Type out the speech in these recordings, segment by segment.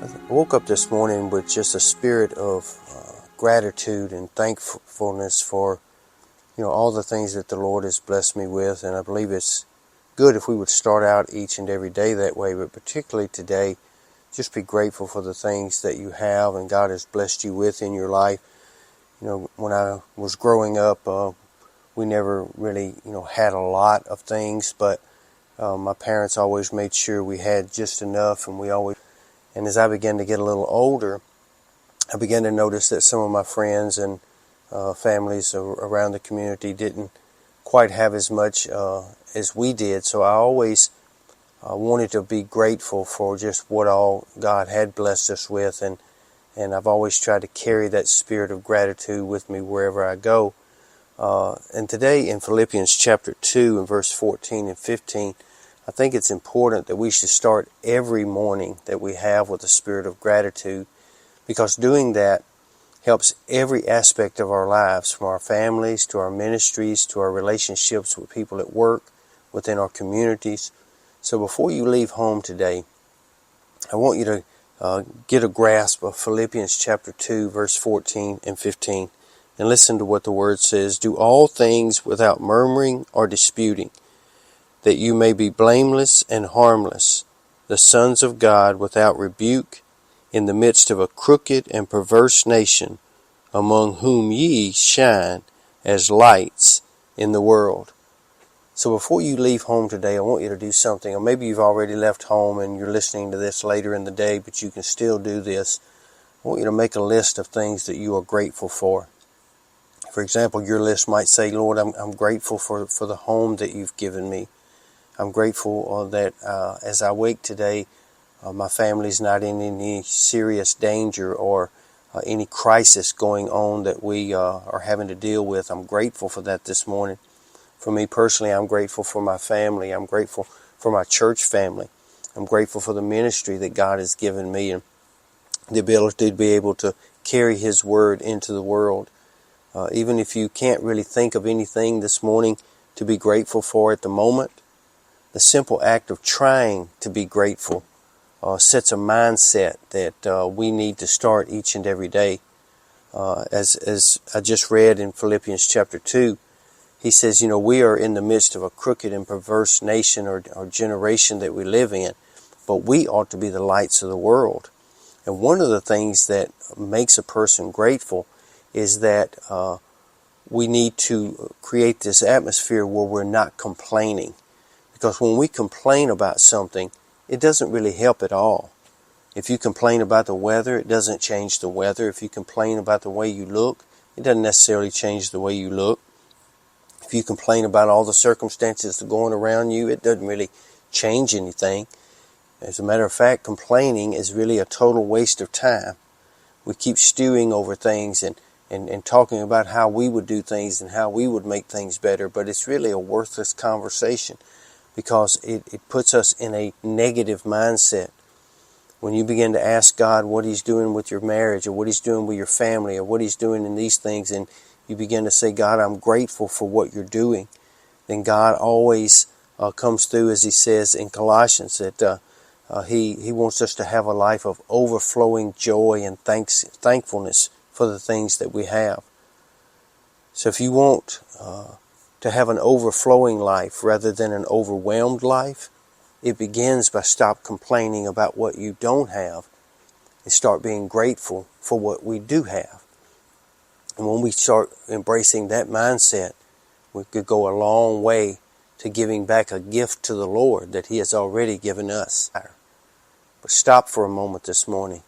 I woke up this morning with just a spirit of gratitude and thankfulness for all the things that the Lord has blessed me with, and I believe it's good if we would start out each and every day that way, but particularly today, just be grateful for the things that you have and God has blessed you with in your life. When I was growing up, we never really had a lot of things, but my parents always made sure we had just enough, and as I began to get a little older, I began to notice that some of my friends and families around the community didn't quite have as much as we did. So I always wanted to be grateful for just what all God had blessed us with, and I've always tried to carry that spirit of gratitude with me wherever I go. And today in Philippians chapter 2 and verse 14 and 15, I think it's important that we should start every morning that we have with a spirit of gratitude, because doing that helps every aspect of our lives, from our families to our ministries to our relationships with people at work, within our communities. So before you leave home today, I want you to get a grasp of Philippians chapter 2 verse 14 and 15 and listen to what the word says. Do all things without murmuring or disputing, that you may be blameless and harmless, the sons of God without rebuke, in the midst of a crooked and perverse nation, among whom ye shine as lights in the world. So before you leave home today, I want you to do something, or maybe you've already left home and you're listening to this later in the day, but you can still do this. I want you to make a list of things that you are grateful for. For example, your list might say, Lord, I'm grateful for the home that you've given me. I'm grateful that as I wake today, my family's not in any serious danger or any crisis going on that we are having to deal with. I'm grateful for that this morning. For me personally, I'm grateful for my family. I'm grateful for my church family. I'm grateful for the ministry that God has given me and the ability to be able to carry His Word into the world. Even if you can't really think of anything this morning to be grateful for at the moment, the simple act of trying to be grateful sets a mindset that we need to start each and every day. As I just read in Philippians chapter 2, he says, we are in the midst of a crooked and perverse nation or generation that we live in, but we ought to be the lights of the world. And one of the things that makes a person grateful is that we need to create this atmosphere where we're not complaining. Because when we complain about something, it doesn't really help at all. If you complain about the weather, it doesn't change the weather. If you complain about the way you look, it doesn't necessarily change the way you look. If you complain about all the circumstances that are going around you, it doesn't really change anything. As a matter of fact, complaining is really a total waste of time. We keep stewing over things and talking about how we would do things and how we would make things better, but it's really a worthless conversation, because it puts us in a negative mindset. When you begin to ask God what He's doing with your marriage, or what He's doing with your family, or what He's doing in these things, and you begin to say, God, I'm grateful for what you're doing, then God always comes through, as He says in Colossians, that He wants us to have a life of overflowing joy and thankfulness for the things that we have. So if you want to have an overflowing life rather than an overwhelmed life, it begins by stop complaining about what you don't have and start being grateful for what we do have. And when we start embracing that mindset, we could go a long way to giving back a gift to the Lord that He has already given us. But stop for a moment this morning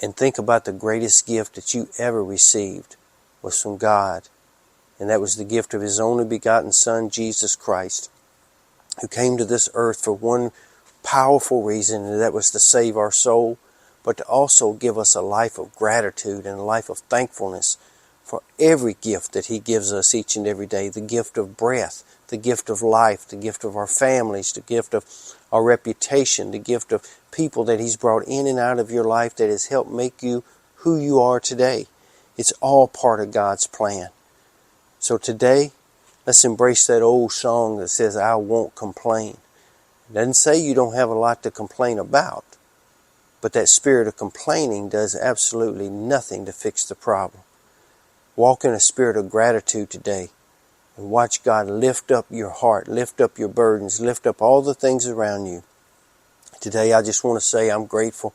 and think about the greatest gift that you ever received was from God. And that was the gift of His only begotten Son, Jesus Christ, who came to this earth for one powerful reason, and that was to save our soul, but to also give us a life of gratitude and a life of thankfulness for every gift that He gives us each and every day. The gift of breath, the gift of life, the gift of our families, the gift of our reputation, the gift of people that He's brought in and out of your life that has helped make you who you are today. It's all part of God's plan. So today, let's embrace that old song that says, I won't complain. It doesn't say you don't have a lot to complain about, But that spirit of complaining does absolutely nothing to fix the problem. Walk in a spirit of gratitude today and watch God lift up your heart, lift up your burdens, lift up all the things around you. Today I just want to say I'm grateful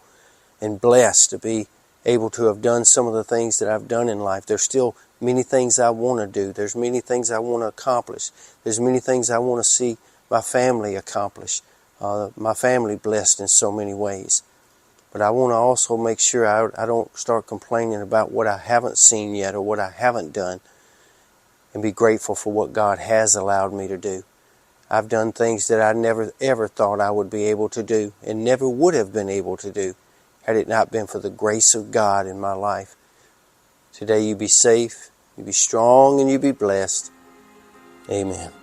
and blessed to be able to have done some of the things that I've done in life. There's still many things I want to do. There's many things I want to accomplish. There's many things I want to see my family accomplish. My family blessed in so many ways. But I want to also make sure I don't start complaining about what I haven't seen yet or what I haven't done, and be grateful for what God has allowed me to do. I've done things that I never ever thought I would be able to do and never would have been able to do had it not been for the grace of God in my life. Today you be safe, you be strong, and you be blessed. Amen.